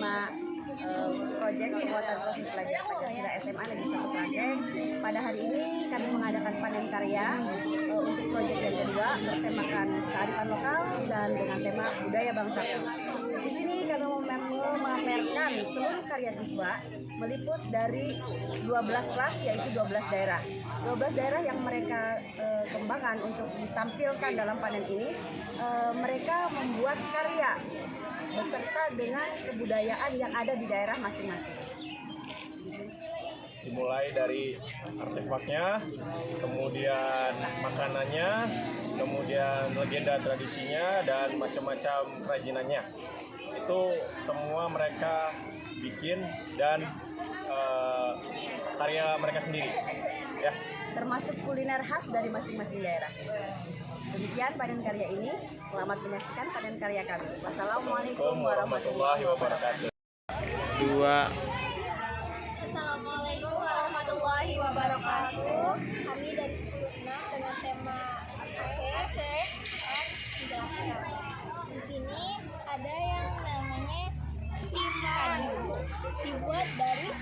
tema proyek pembuatan profil pelajar Pancasila SMA Negeri 1 Klaten. Pada hari ini kami mengadakan panen karya untuk proyek yang kedua bertemakan kearifan lokal dan dengan tema budaya bangsaku. Di sini kami memamerkan seluruh karya siswa meliput dari 12 kelas, yaitu 12 daerah. 12 daerah yang mereka kembangkan untuk ditampilkan dalam panen ini. Mereka membuat karya beserta dengan kebudayaan yang ada di daerah masing-masing. Dimulai dari artefaknya, kemudian makanannya, kemudian legenda tradisinya, dan macam-macam kerajinannya. Itu semua mereka bikin dan karya mereka sendiri, ya. Termasuk kuliner khas dari masing-masing daerah. Demikian panen karya ini. Selamat menyaksikan panen karya kami. Wassalamualaikum warahmatullahi wabarakatuh. Assalamualaikum warahmatullahi wabarakatuh. Kami dari 10 dengan tema Aceh menjelaskan. Di sini ada yang namanya timan, dibuat dari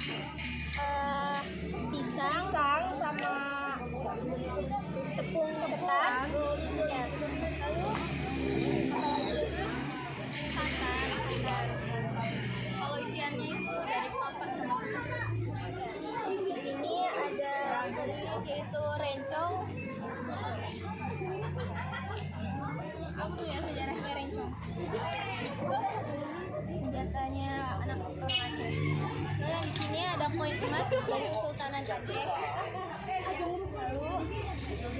pisang sama tepung ketan, ya. Lalu santan, dan kalau isiannya itu dari kelapa sama pisang. Di sini ada yaitu rencong. Apa tuh ya sejarahnya rencong? Senjatanya anak orang Aceh. Lalu di sini ada koin emas dari Kesultanan Aceh. Lalu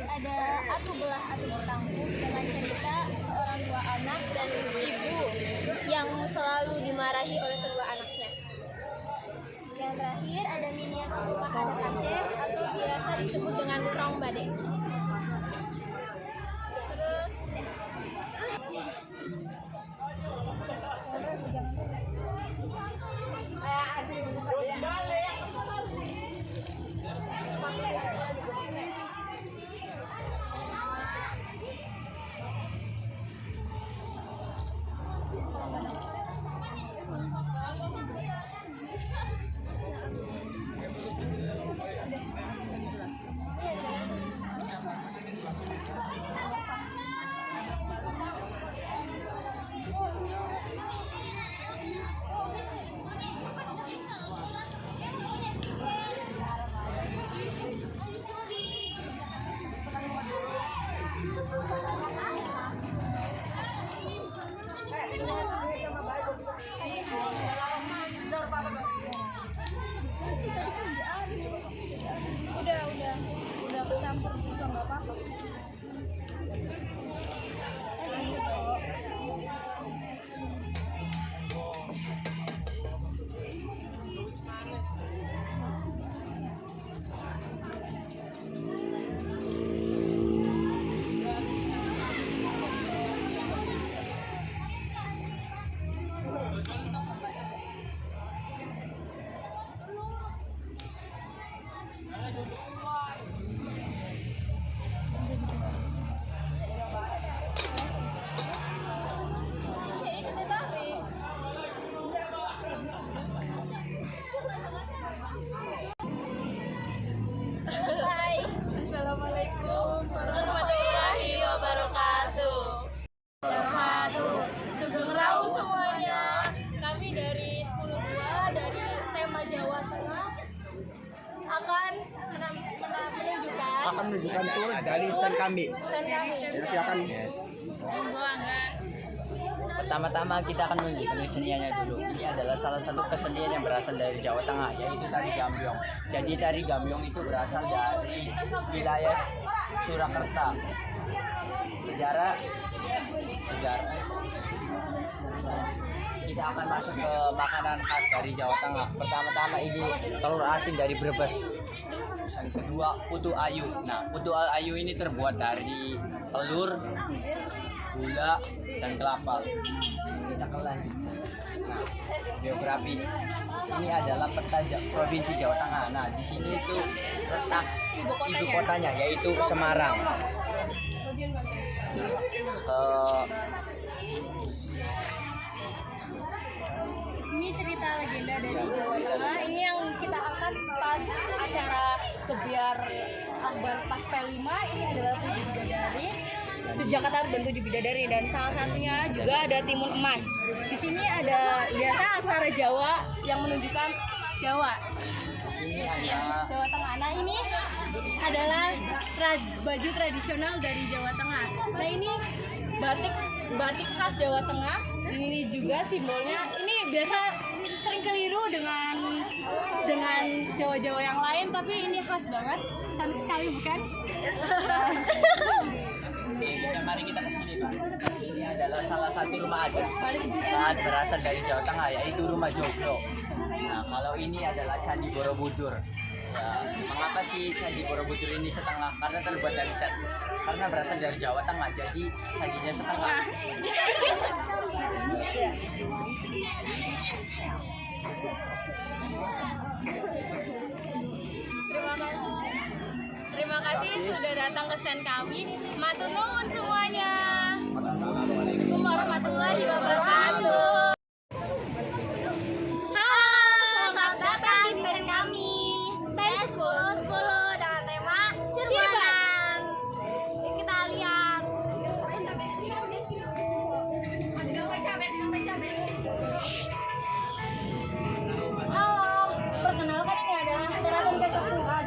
ada atu belah atu bertanggung dengan cerita seorang dua anak dan ibu yang selalu dimarahi oleh kedua anaknya. Yang terakhir ada miniatur rumah adat Aceh atau biasa disebut dengan rong bade. Udah kecampur juga nggak apa-apa. Assalamualaikum warahmatullahi wabarakatuh. Sugeng Rawu semuanya. Kami dari 10.2 dari tema Jawa Tengah akan menunjukkan tur dari stand kami. Silakan. Monggo Angga. Pertama-tama kita akan menunjukkan keseniannya dulu. Ini adalah salah satu kesenian yang berasal dari Jawa Tengah, yaitu tari gambyong. Jadi tari gambyong itu berasal dari wilayah Surakarta. Sejarah kita akan masuk ke makanan khas dari Jawa Tengah. Pertama-tama ini telur asin dari Brebes. Yang kedua putu ayu. Nah, putu ayu ini terbuat dari telur, gula, dan kelapa. Kita ke lanjut. Nah, geografi ini adalah peta provinsi Jawa Tengah. Nah, di sini itu letak ibu kotanya, yaitu Semarang. Ini ini cerita legenda dari Jawa Tengah. Ini yang kita angkat pas acara Gebiar Akbar pas P5. Ini adalah 7 bidadari. Jakarta Urban 7 bidadari, dan salah satunya juga ada timun emas. Di sini ada biasa aksara Jawa yang menunjukkan Jawa. Ini Iya, ada Jawa Tengah. Nah, ini adalah baju tradisional dari Jawa Tengah. Nah, ini batik khas Jawa Tengah. Ini juga simbolnya. Ini biasa sering keliru dengan Jawa-Jawa yang lain, tapi ini khas banget. Cantik sekali, bukan? Mari kita ke sini, Pak. Ini adalah salah satu rumah adat saat berasal dari Jawa Tengah, yaitu rumah Joglo. Nah, kalau ini adalah Candi Borobudur. Ya, mengapa sih Candi Borobudur ini setengah? Karena terbuat dari cat. Karena berasal dari Jawa Tengah, jadi candinya setengah. Terima kasih sudah datang ke stand kami. Matur nuwun semuanya. Assalamualaikum warahmatullahi wabarakatuh. Halo, selamat datang di stand kami. Stand 10-10 dengan tema Cirebonan. Yuk kita lihat. Halo, perkenalkan ini adalah Keraton Kesepuhan.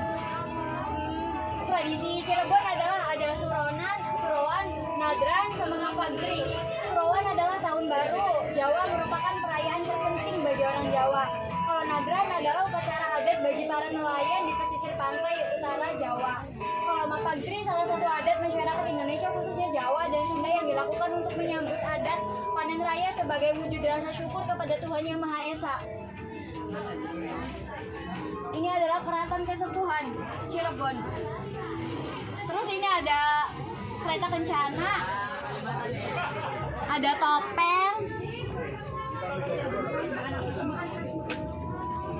Tradisi Cirebon adalah ada Surowan, Nadran, sama Ngapagri. Surowan adalah tahun baru Jawa, merupakan perayaan terpenting bagi orang Jawa. Kalau Nadran adalah upacara adat bagi para nelayan di pesisir pantai utara Jawa. Kalau Ngapagri salah satu adat masyarakat Indonesia khususnya Jawa dan Sunda yang dilakukan untuk menyambut adat panen raya sebagai wujud rasa syukur kepada Tuhan Yang Maha Esa. Ini adalah Keraton Kesepuhan Cirebon. Terus ini ada kereta kencana, ada topeng,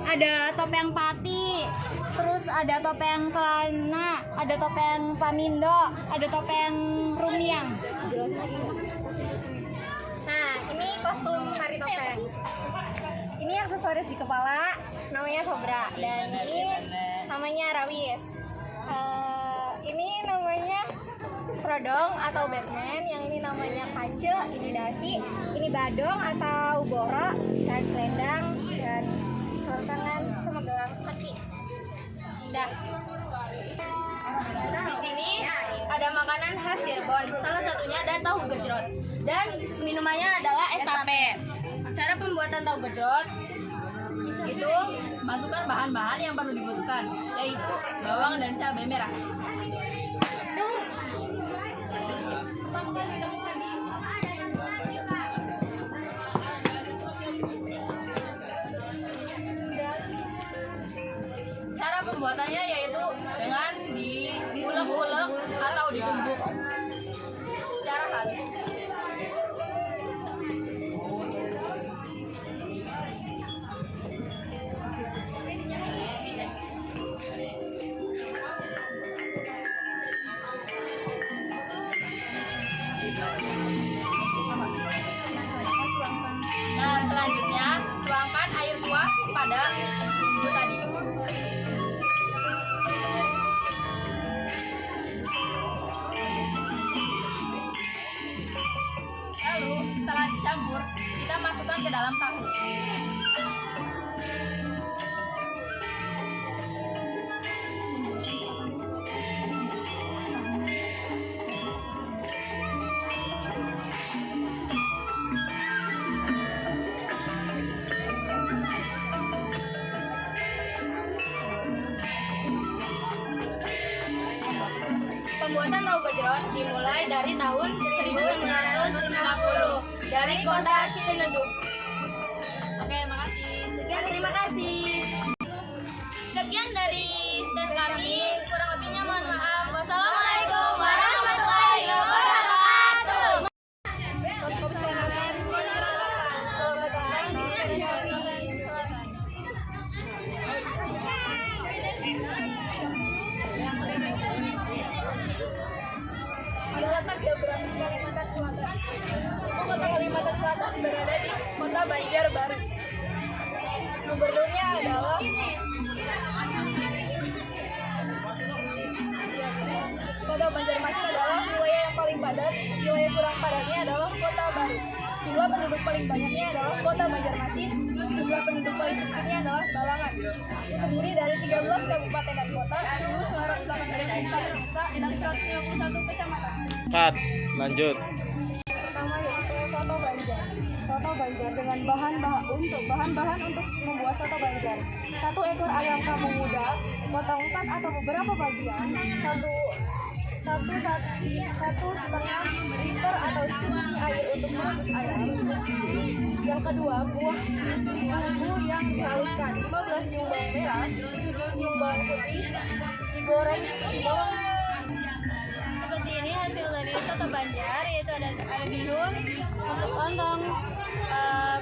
ada topeng pati, terus ada topeng kelana, ada topeng pamindo, ada topeng rumiang. Nah, ini kostum tari topeng. Ini aksesoris di kepala, namanya sobra, dan ini namanya rawis. Ini namanya Frodong atau Batman, yang ini namanya kace, ini dasi, ini badong atau boro, dan selendang, dan gelang tangan sama gelang kaki. Udah. Di sini ada makanan khas Cirebon, salah satunya ada tahu gejrot, dan minumannya adalah es tape. Cara pembuatan tahu gejrot itu masukkan bahan-bahan yang perlu dibutuhkan, yaitu bawang dan cabai merah. Cara pembuatannya yaitu dengan diulek-ulek atau ditumbuk secara halus. Nah, selanjutnya tuangkan air kuah pada bumbu tadi. Lalu setelah dicampur, kita masukkan ke dalam tahu. Pembuatan tahu gejrot dimulai dari tahun 1950 dari kota Ciledug. Oke, makasih. Sekian, terima kasih. Sekian dari stand kami. Kurang lebihnya mohon maaf. Wassalamualaikum warahmatullahi wabarakatuh. Selamat datang di stand kami. Letak geografis Kalimantan Selatan. Ibu kota Kalimantan Selatan berada di kota Banjarbaru. adalah Kota Banjarmasin adalah wilayah yang paling padat. Wilayah kurang padatnya adalah Kota Baru. Jumlah penduduk paling banyaknya adalah Kota Banjarmasin. Jumlah penduduk paling sedikitnya adalah Balangan. Terdiri dari 13 kabupaten dan kota, 1.981 desa, dan 151 kecamatan. Cut. Lanjut. Pertama yaitu soto Banjar. Soto Banjar dengan bahan-bahan untuk membuat soto Banjar. 1 ekor ayam kampung muda, potong 4 atau beberapa bagian, satu setengah liter atau secuci air untuk merebus ayam. Yang kedua, buah bumbu yang dihaluskan, 15 siung bawang merah, 7 siung bawang putih, digoreng seperti bawang. Seperti ini hasil dari soto Banjar, yaitu ada bihun, untuk lontong,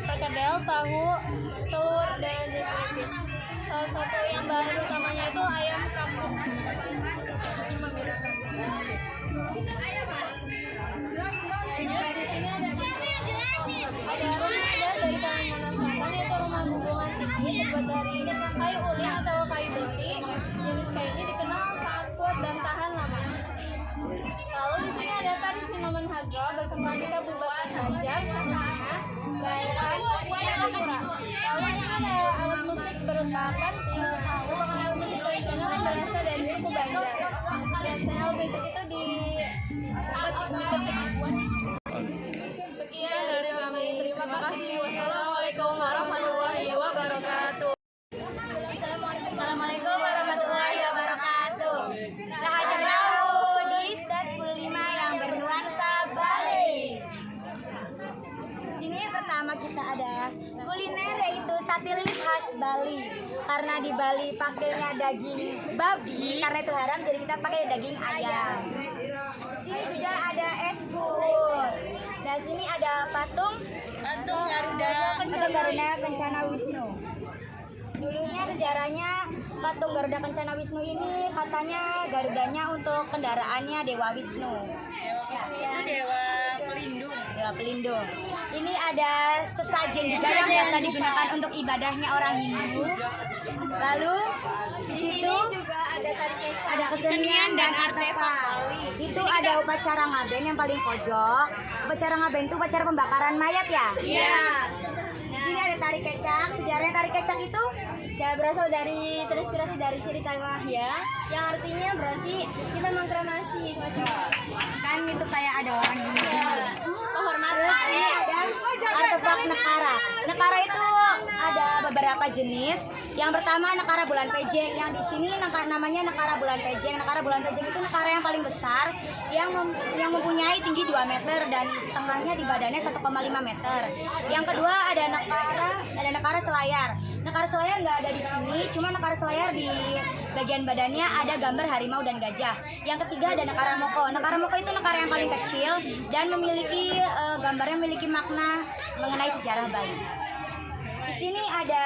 perkedel, tahu, telur, dan nipis. Salah satu yang bahan utamanya itu ayam kampung. Di sini ada rumah dari Kalimantan Selatan, yaitu rumah bumbungan tinggi terbuat dari kayu ulin atau kayu besi. Jenis kayu ini dikenal sangat kuat dan tahan lama. Lalu di sini ada tari Sinoman Hadro berkembang di Kabupaten Banjar, khususnya daerah Pura. Lalu di sini ada alat musik berupakan alat musik tradisional yang berasal dari suku Banjar. Biasanya alat musik itu Sekian dari kami. Terima kasih. Wassalamualaikum warahmatullahi wabarakatuh. Assalamualaikum warahmatullahi wabarakatuh. Rahaja Laut di Stan 15 yang bernuansa Bali. Di sini pertama kita ada kuliner, yaitu sate lilit khas Bali. Karena di Bali pakainya daging babi, karena itu haram, jadi kita pakai daging ayam. Di sini juga ada es bud. Dan sini ada patung Garuda Kencana Wisnu. Dulunya sejarahnya patung Garuda Kencana Wisnu ini katanya Garudanya untuk kendaraannya Dewa Wisnu. Dewa pelindung. Ini ada sesajen juga yang biasa digunakan untuk ibadahnya orang Hindu. Lalu di situ juga ada kesenian dan artefak. Itu ada upacara ngaben yang paling pojok. Upacara ngaben itu upacara pembakaran mayat ya? Iya. Di sini ada tari kecak. Sejarahnya tari kecak itu ya berasal dari terinspirasi dari cerita Rahya, yang artinya berarti kita mengkremasi semacam. Kan itu kayak ada orang gini. Penghormatan. Ada artefak nekara. Nekara itu ada beberapa jenis. Yang pertama nekara bulan pejeng. Yang di sini namanya nekara bulan pejeng. Nekara bulan pejeng itu nekara yang paling besar, yang mempunyai tinggi 2 meter dan setengahnya di badannya 1,5 meter. Yang kedua ada nekara selayar. Nekara selayar nggak ada di sini, cuma nekara selayar di bagian badannya ada gambar harimau dan gajah. Yang ketiga ada nekara moko. Nekara moko itu nekara yang paling kecil dan memiliki gambarnya memiliki makna mengenai sejarah Bali. Di sini ada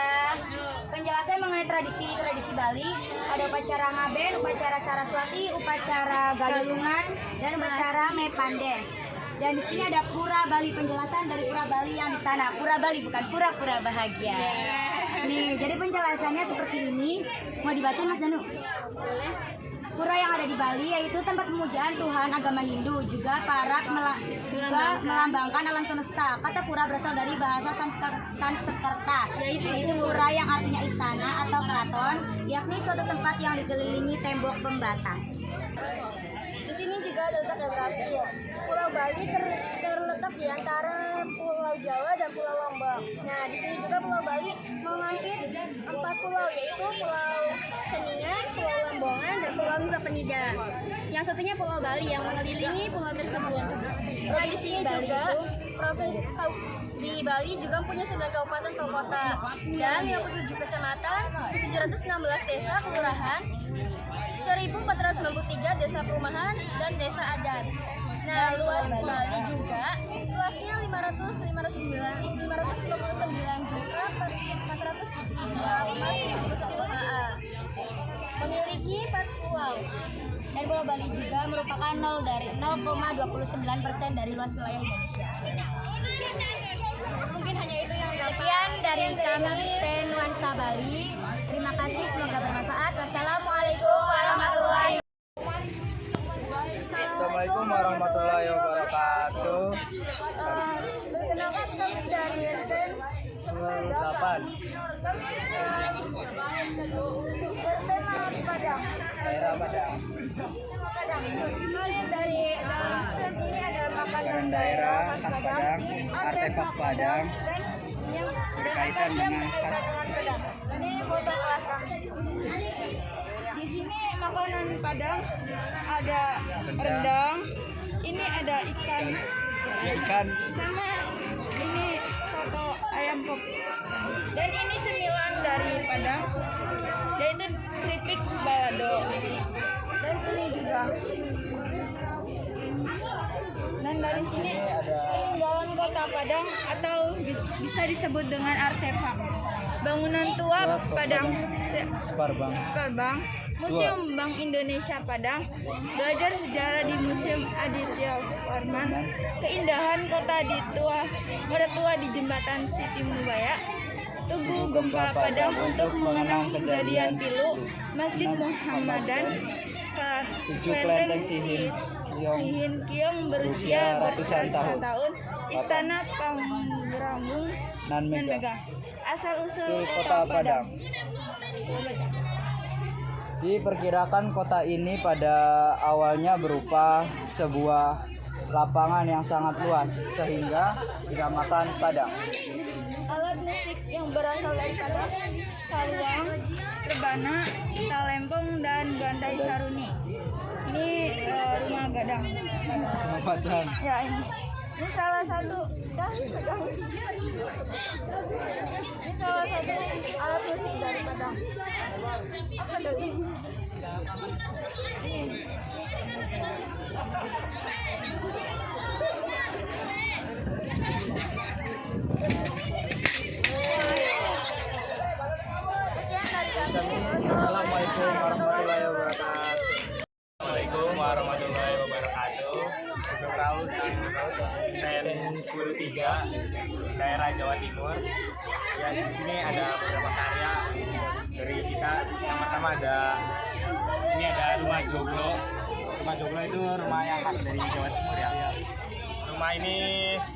penjelasan mengenai tradisi Bali. Ada upacara ngaben, upacara Saraswati, upacara Galulungan, dan upacara Mepandes. Dan di sini ada Pura Bali, penjelasan dari Pura Bali yang di sana. Pura Bali bukan pura-pura bahagia. Nih, jadi penjelasannya seperti ini. Mau dibaca Mas Danu? Pura yang ada di Bali yaitu tempat pemujaan Tuhan agama Hindu, juga melambangkan alam semesta. Kata pura berasal dari bahasa Sanskerta, yaitu pura yang artinya istana atau keraton, yakni suatu tempat yang dikelilingi tembok pembatas. Di sini juga ada letak geografi ya. Pulau Bali terletak di antara Pulau Jawa dan Pulau Lombok. Nah, di sini juga Pulau Bali mengangkut 4 pulau, yaitu Pulau Ceningan, Pulau Lambongan, dan Pulau Nusa Penida. Yang satunya Pulau Bali yang mengelilingi pulau tersebut. Provinsi Bali di Bali juga punya 9 kabupaten atau kota dan 57 kecamatan, 716 desa kelurahan, 1.493 desa perumahan dan desa adat. Nah, luas Bali juga luasnya 559.441 ha. Memiliki 4 pulau. Dan Pulau Bali juga merupakan 0,29% dari luas wilayah Indonesia. Mungkin hanya itu yang Sekian dari kami Stand Nuansa Bali. Terima kasih, semoga bermanfaat. Wassalamualaikum warahmatullahi Assalamualaikum warahmatullahi wabarakatuh. Perkenalkan kami dari STN 8 bertema Padang. daerah Padang. Kalian dari STN ini ada makanan Daerah khas Padang, artefak Padang, dan yang berkaitan dengan khas. Padang. Ini foto kelas kami. Di sini makanan Padang ada rendang, ini ada ikan, Ya, ikan. sama ini soto ayam pop. Dan ini cemilan dari Padang, yaitu keripik balado. Dan ini juga. Dan dari sini peninggalan kota Padang atau bisa disebut dengan artefak. Bangunan tua Padang Separbang. Padang, Museum Bank Indonesia Padang, belajar sejarah di Museum Aditya Warman, keindahan kota tua di Jembatan Siti Nubaya, Tugu Gempa Padang untuk mengenang kejadian Pilu, Masjid Muhammadan, 7 kelenteng Sihin Kiong berusia ratusan tahun, Istana Pangrangung Nan dan Mega. Mega. Asal-usul Kota Padang. Diperkirakan kota ini pada awalnya berupa sebuah lapangan yang sangat luas sehingga dinamakan Padang. Alat musik yang berasal dari Padang, saluang, rebana, talempong, dan bandai saruni. Ini rumah gadang. Padang. Ya ini salah satu Padang. Ini salah satu alat musik dari Padang. Apa lagi? Ini. Assalamualaikum warahmatullahi wabarakatuh. Assalamualaikum warahmatullahi wabarakatuh. Sugeng Raud STN 103 daerah Jawa Timur. Ya, di sini ada beberapa karya dari kita. Yang pertama ada rumah joglo. Rumah joglo itu rumah yang khas dari Jawa Timur ya. Rumah ini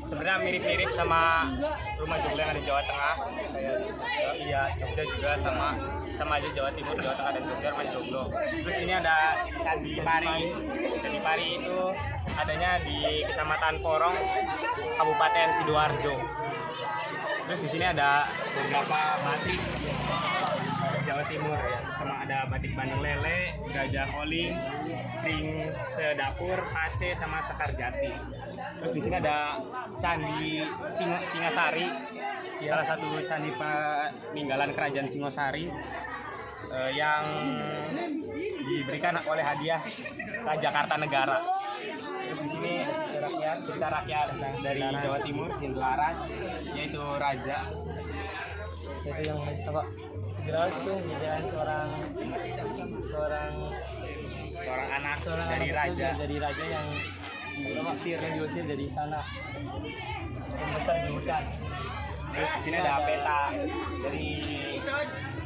sebenarnya mirip-mirip sama rumah joglo yang ada di Jawa Tengah. Iya, Jogja juga sama aja Jawa Timur, Jawa Tengah dan Jogja rumah joglo. Terus ini ada Candi Pari. Candi Pari itu adanya di Kecamatan Porong, Kabupaten Sidoarjo. Terus di sini ada beberapa batik Jawa Timur ya, sama ada batik Bandeng Lele, Gajah Oling, Ring Sedapur, Pace, sama Sekar Jati. Terus di sini ada Candi Singasari, salah satu candi peninggalan Kerajaan Singosari yang diberikan oleh hadiah Raja Kartanegara. Terus di sini cerita rakyat dari Jawa Timur, Sintu Aras, yaitu raja. Itu yang apa? Jelas itu menjadi seorang anak dari raja yang diusir dari istana, membesar di hutan. Terus di sini ada peta dari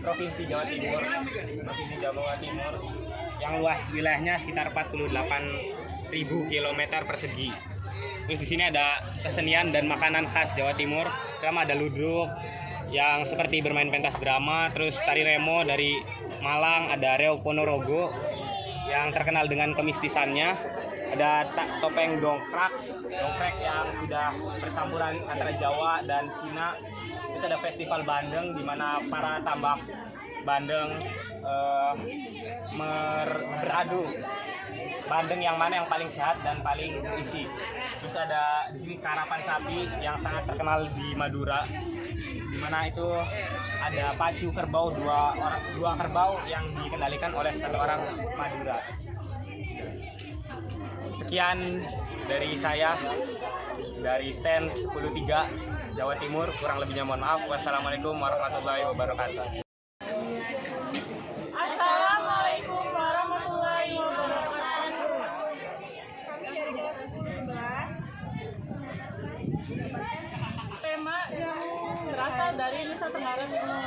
Provinsi Jawa Timur, yang luas wilayahnya sekitar 48.000 km persegi. Terus di sini ada kesenian dan makanan khas Jawa Timur. Pertama ada ludruk yang seperti bermain pentas drama, terus tari remo dari Malang, ada Reog Ponorogo yang terkenal dengan kemistisannya, ada topeng dongkrak yang sudah percampuran antara Jawa dan Cina. Terus ada festival bandeng di mana para tambak bandeng beradu bandeng yang mana yang paling sehat dan paling berisi. Terus ada di sini karapan sapi yang sangat terkenal di Madura, di mana itu ada pacu kerbau, dua kerbau yang dikendalikan oleh satu orang Madura. Sekian dari saya dari stand 103 Jawa Timur, kurang lebihnya mohon maaf. Wassalamualaikum warahmatullahi wabarakatuh. Assalamualaikum warahmatullahi wabarakatuh. Kami dari kelas 11. Tema yang berasal Nusa Tenggara Timur.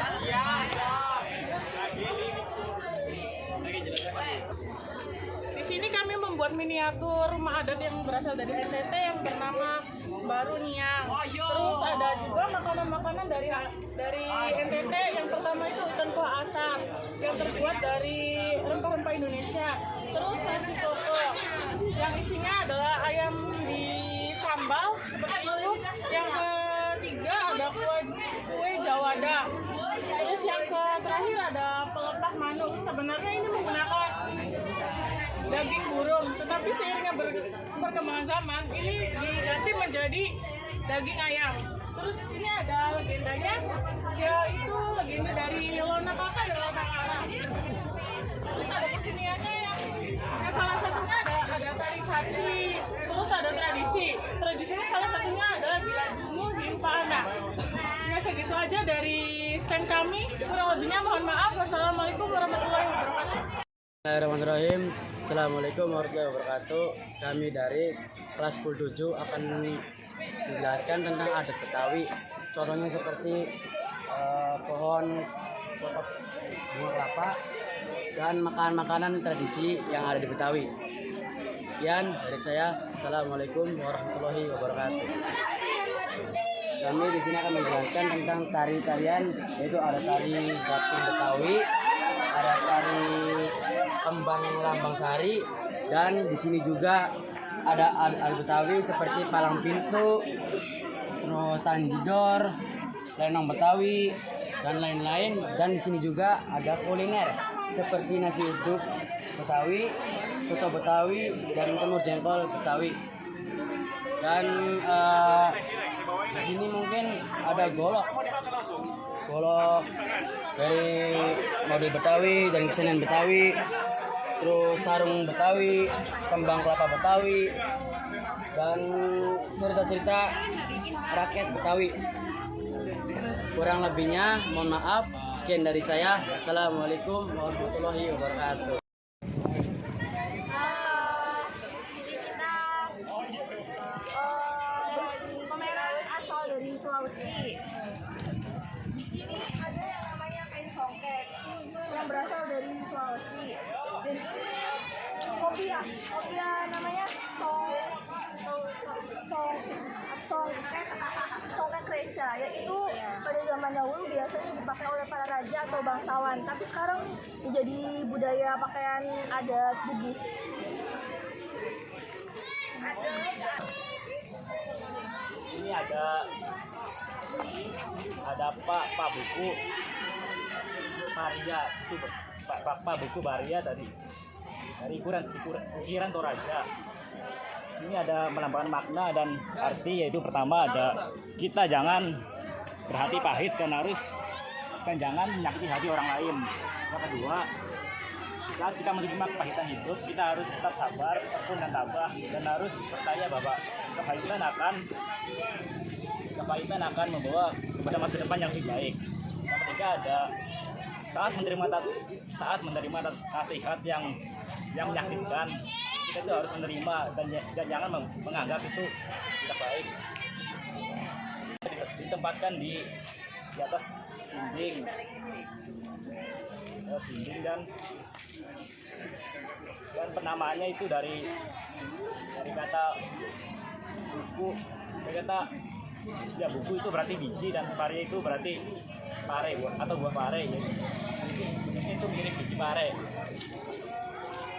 Di sini kami membuat miniatur rumah adat yang berasal dari NTT yang bernama Baru Niang. Terus ada juga makanan-makanan dari NTT. Yang pertama itu ikan kuah asam yang terbuat dari rempah-rempah Indonesia. Terus nasi koko yang isinya adalah ayam di sambal seperti itu. Yang ketiga ada kue jawada. Terus yang terakhir ada pelepah manuk. Sebenarnya ini menggunakan daging burung, tetapi seiringnya perkembangan zaman ini diganti menjadi daging ayam. Terus di sini ada legendanya, yaitu legenda dari Lona Kaka dan Lona Kara. Terus ada keseniannya yang salah satunya ada tari caci. Terus ada tradisinya salah satunya adalah bila jumur di Upana. Ya segitu aja dari stand kami. Kurang lebihnya mohon maaf. Wassalamualaikum warahmatullahi wabarakatuh. Bismillahirrahmanirrahim. Assalamualaikum warahmatullahi wabarakatuh. Kami dari kelas 7 akan menjelaskan tentang adat Betawi. Contohnya seperti pohon bunga kelapa dan makanan-makanan tradisi yang ada di Betawi. Sekian dari saya. Assalamualaikum warahmatullahi wabarakatuh. Kami di sini akan menjelaskan tentang tari-tarian, yaitu ada tari Batung Betawi, ada tari Kembang Lambang Sari, dan di sini juga ada adat Betawi seperti palang pintu, terus tanjidor, lenong Betawi, dan lain-lain. Dan di sini juga ada kuliner seperti nasi uduk Betawi, soto Betawi, dan telur jengkol Betawi. Dan di sini mungkin ada golok dari model Betawi dan kesenian Betawi, terus sarung Betawi, kembang kelapa Betawi, dan cerita-cerita rakyat Betawi. Kurang lebihnya mohon maaf. Sekian dari saya. Assalamualaikum warahmatullahi wabarakatuh. Pameran asal dari Sulawesi. Di sini ada yang namanya kain songket yang berasal dari Sulawesi. Dan ini kopia namanya songket reca, yaitu pada zaman dahulu biasanya dipakai oleh para raja atau bangsawan, tapi sekarang menjadi budaya pakaian adat Bugis. Ini ada Pak Buku Maria, itu Pak Buku Maria dari ukiran Toraja. Sini ada melambangkan makna dan arti, yaitu pertama ada kita jangan berhati pahit dan jangan menyakiti hati orang lain. Yang kedua, saat kita menerima kepahitan hidup, kita harus tetap sabar, tekun dan tabah, dan harus percaya bahwa kepahitan akan membawa kepada masa depan yang lebih baik. Yang ketiga ada saat menerima nasihat yang menyakitkan, kita itu harus menerima dan jangan menganggap itu tidak baik. Ditempatkan di atas dinding dan penamaannya itu dari kata buku. Buku itu berarti biji dan pare itu berarti pare atau buah pare. Jadi itu mirip biji pare.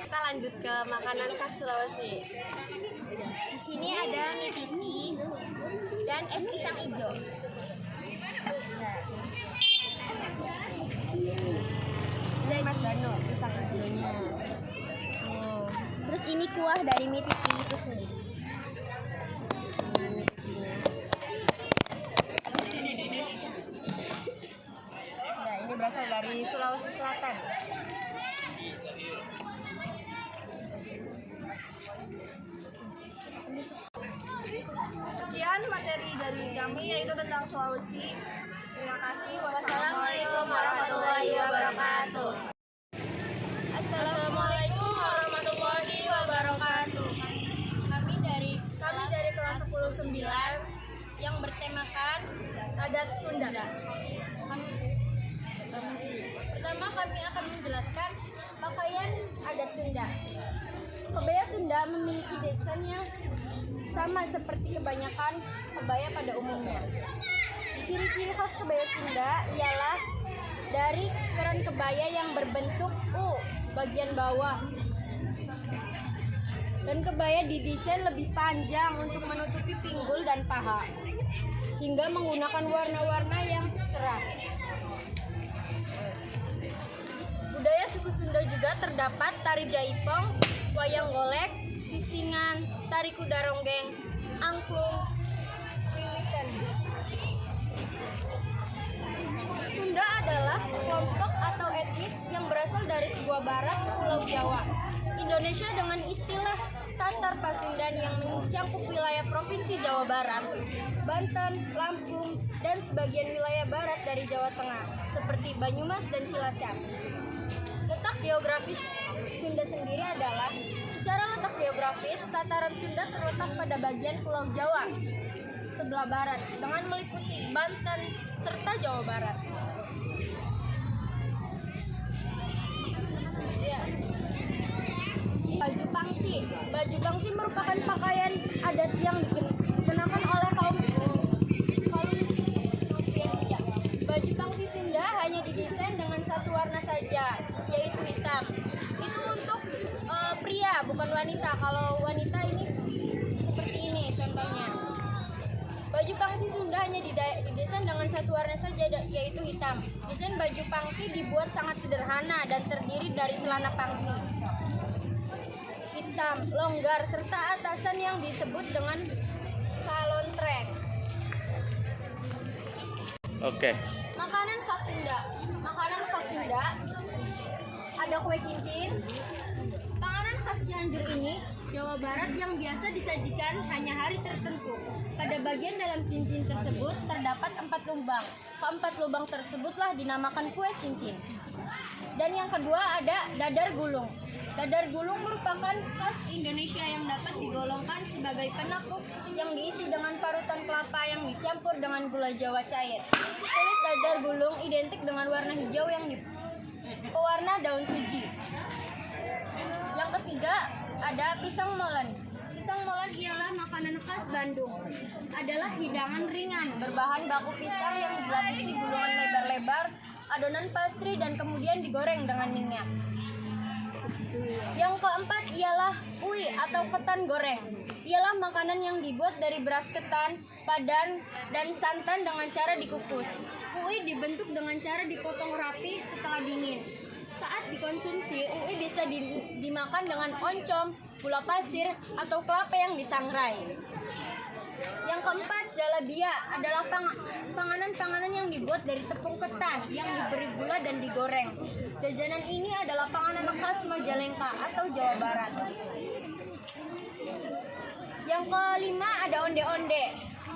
Kita lanjut ke makanan khas Sulawesi. Di sini ada mie titi dan es pisang hijau. Dari Mas Dano, pisang hijaunya. Terus ini kuah dari mie titi itu sendiri. Nah, ini berasal dari Sulawesi Selatan. Sekian materi dari kami, yaitu tentang Sulawesi. Terima kasih. Wassalamualaikum warahmatullahi wabarakatuh. Assalamualaikum warahmatullahi wabarakatuh. Kami dari kelas 10-9 yang bertemakan adat Sunda. kami akan menjelaskan pakaian adat Sunda. Kebaya Sunda memiliki desain yang sama seperti kebanyakan kebaya pada umumnya. Ciri-ciri khas kebaya Sunda ialah dari keran kebaya yang berbentuk U bagian bawah, dan kebaya didesain lebih panjang untuk menutupi pinggul dan paha, hingga menggunakan warna-warna yang cerah. Budaya suku Sunda juga terdapat tari jaipong, wayang golek, sisingan, tari kuda ronggeng, angklung, wiwitan. Sunda adalah sekelompok atau etnis yang berasal dari sebuah barat Pulau Jawa, Indonesia dengan istilah Tatar Pasundan yang mencakup wilayah Provinsi Jawa Barat, Banten, Lampung, dan sebagian wilayah barat dari Jawa Tengah, seperti Banyumas dan Cilacap. Letak geografis Sunda sendiri adalah, secara letak geografis, Tataran Sunda terletak pada bagian Pulau Jawa sebelah barat, dengan meliputi Banten serta Jawa Barat. Baju pangsi. Baju pangsi merupakan pakaian adat yang dikenakan oleh kaum pria. Baju pangsi Sunda hanya didesain dengan satu warna saja, yaitu hitam. Itu untuk pria, bukan wanita. Kalau wanita ini seperti ini contohnya. Baju pangsi Sunda hanya didesain dengan satu warna saja, yaitu hitam. Desain baju pangsi dibuat sangat sederhana dan terdiri dari celana pangsi hitam, longgar, serta atasan yang disebut dengan kalontrek. Oke. Makanan khas Sunda. Makanan khas Sunda ada kue cincin. Panganan khas Cianjur ini, Jawa Barat, yang biasa disajikan hanya hari tertentu. Pada bagian dalam cincin tersebut terdapat 4 lubang. Keempat lubang tersebutlah dinamakan kue cincin. Dan yang kedua ada dadar gulung. Dadar gulung merupakan khas Indonesia yang dapat digolongkan sebagai penakuk yang diisi dengan parutan kelapa yang dicampur dengan gula Jawa cair. Kulit dadar gulung identik dengan warna hijau yang pewarna daun suji. Yang ketiga ada pisang molen. Pisang molen ialah makanan khas Bandung. Adalah hidangan ringan berbahan baku pisang yang dilapisi gulungan lebar-lebar, adonan pastry, dan kemudian digoreng dengan minyak. Yang keempat ialah ui atau ketan goreng. Ialah makanan yang dibuat dari beras ketan, padan, dan santan dengan cara dikukus. Ui dibentuk dengan cara dipotong rapi setelah dingin. Saat dikonsumsi, ui bisa dimakan dengan oncom, gula pasir, atau kelapa yang disangrai. Yang keempat, jalabia adalah panganan-panganan yang dibuat dari tepung ketan yang diberi gula dan digoreng. Jajanan ini adalah panganan khas Majalengka atau Jawa Barat. Yang kelima ada onde-onde.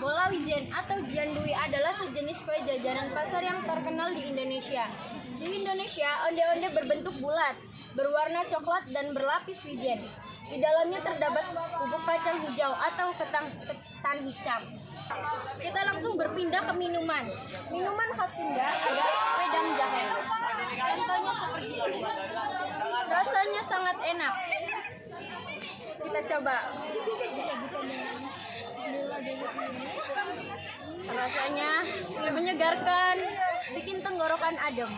Bola wijen atau jiandui adalah sejenis kue jajanan pasar yang terkenal di Indonesia. Di Indonesia, onde-onde berbentuk bulat, berwarna coklat, dan berlapis wijen. Di dalamnya terdapat bubuk kacang hijau atau ketan hitam. Kita langsung berpindah ke minuman. Minuman khas Sunda ada wedang jahe. Contohnya seperti ini. Rasanya sangat enak. Kita coba. Rasanya menyegarkan, bikin tenggorokan adem.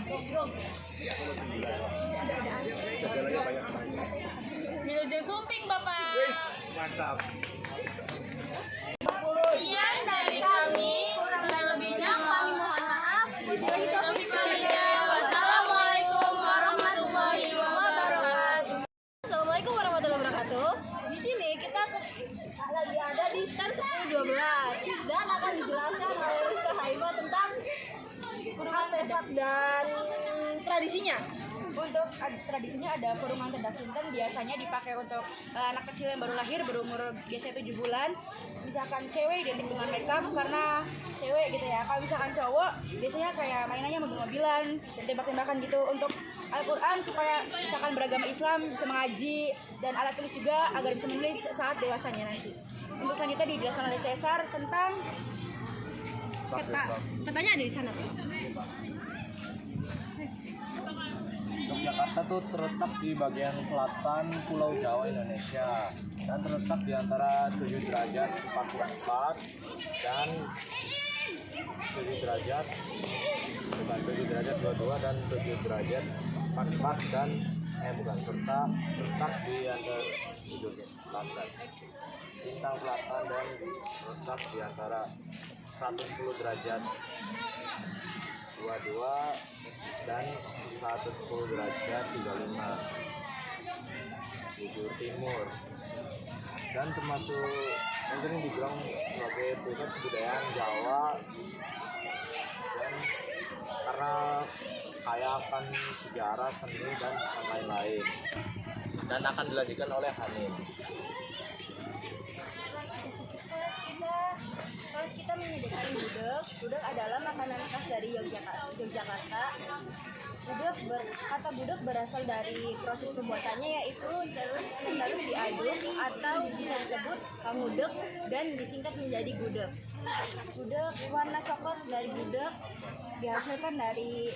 Wilujeng sumping Bapak. Mantap. Sekian dari kami, kurang lebihnya kami mohon maaf. Wassalamualaikum warahmatullahi wabarakatuh. Assalamualaikum warahmatullahi wabarakatuh. Di sini kita lagi ada di stand 10-12 dan akan dijelaskan oleh Rika Haima tentang artefak dan tradisinya. Untuk tradisinya ada kurungan tedak sinten, biasanya dipakai untuk anak kecil yang baru lahir berumur biasanya 7 bulan. Misalkan cewek identik dengan makeup karena cewek gitu ya. Kalau misalkan cowok biasanya kayak mainannya mobil-mobilan dan tembak-tembakan gitu. Untuk Al-Quran supaya misalkan beragama Islam bisa mengaji, dan alat tulis juga agar bisa menulis saat dewasanya nanti. Untuk selanjutnya dijelaskan oleh Caesar tentang katanya ada di sana tuh. itu terletak di bagian selatan Pulau Jawa Indonesia dan terletak di antara 7 derajat 44 dan 7 derajat 22 dan 7 derajat 44 dan terletak di antara 7 selatan bintang selatan dan terletak di antara 110 derajat 22 dan 110 derajat 35 bujur timur dan termasuk yang sering dibilang sebagai pusat kebudayaan Jawa dan karena kaya akan sejarah, seni dan lain-lain dan akan dilanjutkan oleh Hanim. Kalau kita menyediakan gudeg adalah makanan khas dari Yogyakarta. Kata gudeg berasal dari proses pembuatannya yaitu terus diaduk atau bisa disebut pangudeg dan disingkat menjadi gudeg. Gudeg warna coklat dari gudeg dihasilkan dari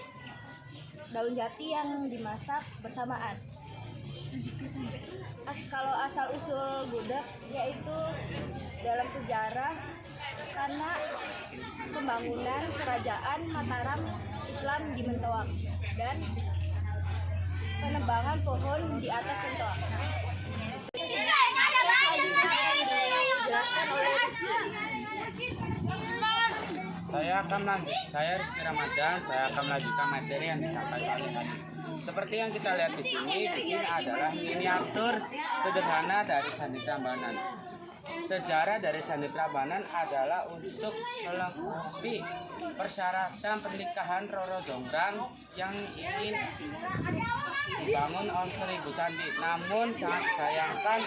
daun jati yang dimasak bersamaan. Kalau asal usul gudeg yaitu dalam sejarah karena pembangunan kerajaan Mataram Islam di Mentawang dan penebangan pohon di atas Mentawang. Dijelaskan oleh Saya Rizky Ramadan, saya akan melanjutkan materi yang disampaikan oleh Hanim. Seperti yang kita lihat di sini adalah miniatur sederhana dari Candi Prambanan. Sejarah dari Candi Prambanan adalah untuk melengkapi persyaratan pernikahan Roro Jonggrang yang ingin dibangun oleh 1000 candi. Namun sangat disayangkan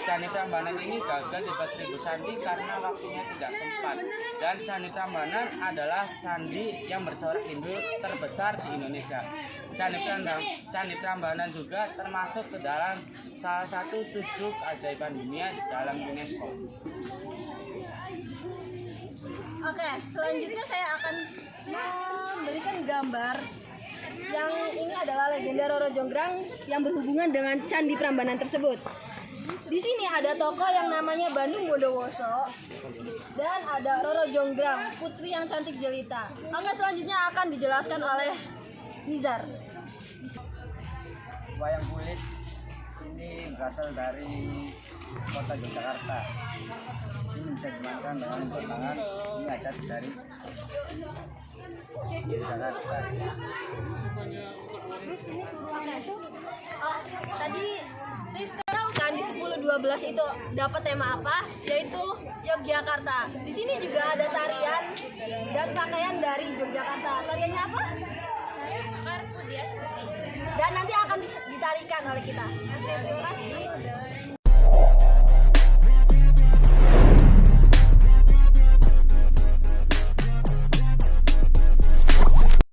Candi Prambanan ini gagal di 1000 candi karena waktunya tidak sempat. Dan Candi Prambanan adalah candi yang bercorak Hindu terbesar di Indonesia. Candi Prambanan juga termasuk ke dalam salah satu 7 keajaiban dunia dalam UNESCO. Oke, selanjutnya saya akan memberikan gambar yang ini adalah legenda Roro Jonggrang yang berhubungan dengan Candi Prambanan tersebut. Di sini ada tokoh yang namanya Bandung Bondowoso dan ada Roro Jonggrang, putri yang cantik jelita. Oke, selanjutnya akan dijelaskan oleh Nizar. Wayang kulit ini berasal dari kota Yogyakarta. Ini bisa dimainkan dengan tangan. Ini adat dari Yogyakarta. Tadi Rifka tahu kan di 10-12 itu dapat tema apa? Yaitu Yogyakarta. Di sini juga ada tarian dan pakaian dari Yogyakarta. Tariannya apa? Dan nanti akan ditarikan oleh kita. Terima kasih.